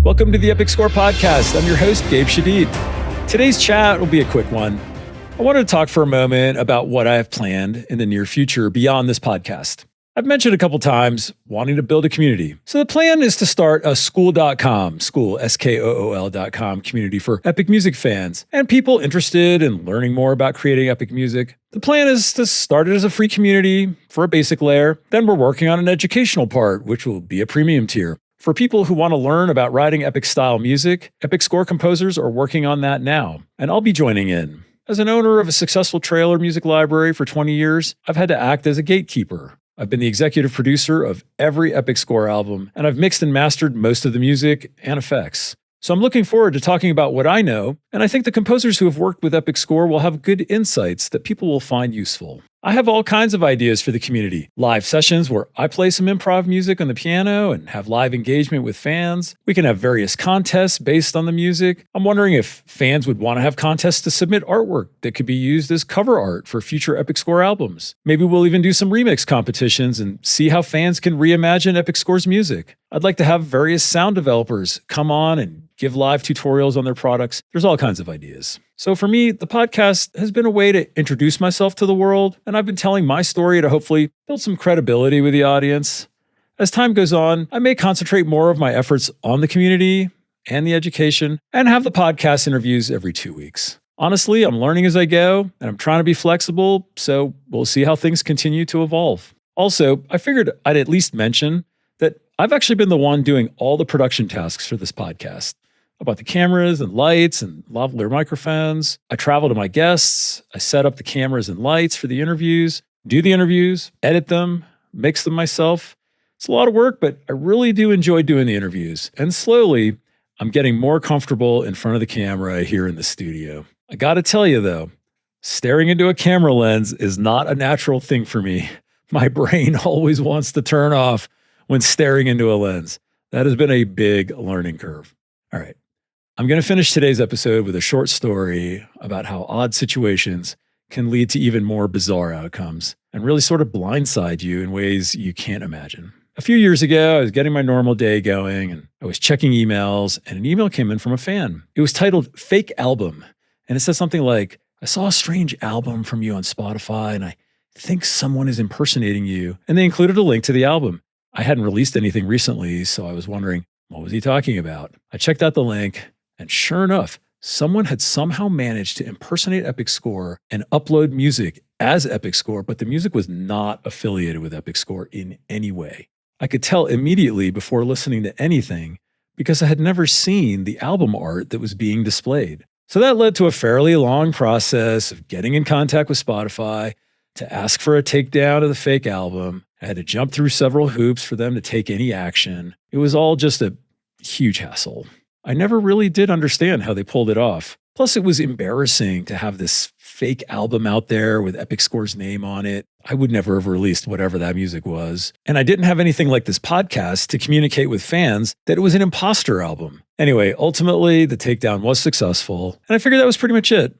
Welcome to the Epic Score Podcast. I'm your host, Gabe Shadid. Today's chat will be a quick one. I wanted to talk for a moment about what I have planned in the near future beyond this podcast. I've mentioned a couple times wanting to build a community. So the plan is to start a school.com, S-K-O-O-L.com community for epic music fans and people interested in learning more about creating epic music. The plan is to start it as a free community for a basic layer. Then we're working on an educational part, which will be a premium tier. For people who want to learn about writing epic style music, Epic Score composers are working on that now, and I'll be joining in. As an owner of a successful trailer music library for 20 years, I've had to act as a gatekeeper. I've been the executive producer of every Epic Score album, and I've mixed and mastered most of the music and effects. So I'm looking forward to talking about what I know, and I think the composers who have worked with Epic Score will have good insights that people will find useful. I have all kinds of ideas for the community. Live sessions where I play some improv music on the piano and have live engagement with fans. We can have various contests based on the music. I'm wondering if fans would want to have contests to submit artwork that could be used as cover art for future Epic Score albums. Maybe we'll even do some remix competitions and see how fans can reimagine Epic Score's music. I'd like to have various sound developers come on and give live tutorials on their products. There's all kinds of ideas. So for me, the podcast has been a way to introduce myself to the world, and I've been telling my story to hopefully build some credibility with the audience. As time goes on, I may concentrate more of my efforts on the community and the education, and have the podcast interviews every 2 weeks. Honestly, I'm learning as I go, and I'm trying to be flexible, so we'll see how things continue to evolve. Also, I figured I'd at least mention that I've actually been the one doing all the production tasks for this podcast. I bought the cameras and lights and lavalier microphones. I travel to my guests. I set up the cameras and lights for the interviews, do the interviews, edit them, mix them myself. It's a lot of work, but I really do enjoy doing the interviews. And slowly, I'm getting more comfortable in front of the camera here in the studio. I gotta tell you though, staring into a camera lens is not a natural thing for me. My brain always wants to turn off when staring into a lens. That has been a big learning curve. All right. I'm going to finish today's episode with a short story about how odd situations can lead to even more bizarre outcomes and really sort of blindside you in ways you can't imagine. A few years ago, I was getting my normal day going and I was checking emails, and an email came in from a fan. It was titled Fake Album, and it said something like, "I saw a strange album from you on Spotify and I think someone is impersonating you." And they included a link to the album. I hadn't released anything recently, so I was wondering, what was he talking about? I checked out the link. And sure enough, someone had somehow managed to impersonate Epic Score and upload music as Epic Score, but the music was not affiliated with Epic Score in any way. I could tell immediately before listening to anything because I had never seen the album art that was being displayed. So that led to a fairly long process of getting in contact with Spotify to ask for a takedown of the fake album. I had to jump through several hoops for them to take any action. It was all just a huge hassle. I never really did understand how they pulled it off. Plus, it was embarrassing to have this fake album out there with Epic Score's name on it. I would never have released whatever that music was. And I didn't have anything like this podcast to communicate with fans that it was an imposter album. Anyway, ultimately, the takedown was successful, and I figured that was pretty much it.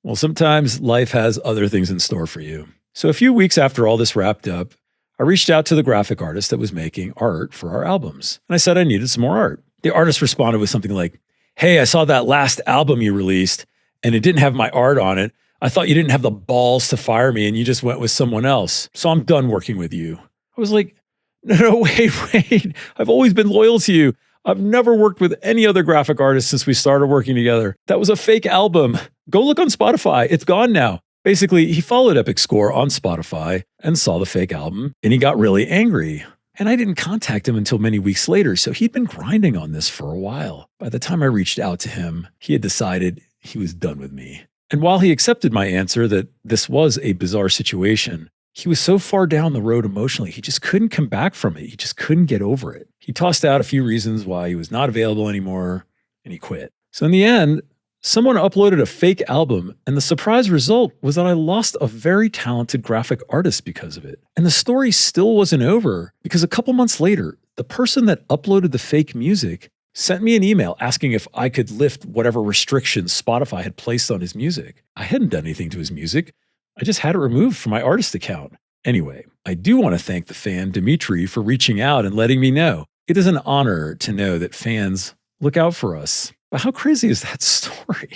Well, sometimes life has other things in store for you. So a few weeks after all this wrapped up, I reached out to the graphic artist that was making art for our albums, and I said I needed some more art. The artist responded with something like, "Hey, I saw that last album you released, and it didn't have my art on it. I thought you didn't have the balls to fire me, and you just went with someone else. So I'm done working with you." I was like, no, wait. I've always been loyal to you. I've never worked with any other graphic artist since we started working together. That was a fake album. Go look on Spotify. It's gone now. Basically, he followed Epic Score on Spotify and saw the fake album, and he got really angry. And I didn't contact him until many weeks later, so he'd been grinding on this for a while. By the time I reached out to him, he had decided he was done with me. And while he accepted my answer that this was a bizarre situation, he was so far down the road emotionally, he just couldn't come back from it. He just couldn't get over it. He tossed out a few reasons why he was not available anymore, and he quit. So in the end, someone uploaded a fake album, and the surprise result was that I lost a very talented graphic artist because of it. And the story still wasn't over, because a couple months later, the person that uploaded the fake music sent me an email asking if I could lift whatever restrictions Spotify had placed on his music. I hadn't done anything to his music. I just had it removed from my artist account. Anyway, I do want to thank the fan, Dimitri, for reaching out and letting me know. It is an honor to know that fans look out for us. But how crazy is that story?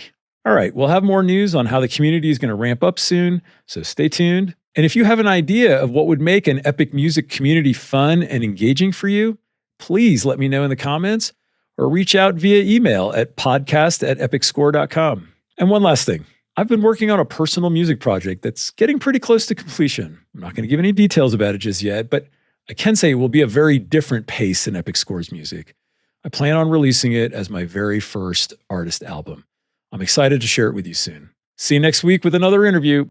All right, we'll have more news on how the community is going to ramp up soon, so stay tuned. And if you have an idea of what would make an epic music community fun and engaging for you, please let me know in the comments or reach out via email at podcast@epicscore.com. And one last thing. I've been working on a personal music project that's getting pretty close to completion. I'm not going to give any details about it just yet, but I can say it will be a very different pace than Epic Score's music. I plan on releasing it as my very first artist album. I'm excited to share it with you soon. See you next week with another interview.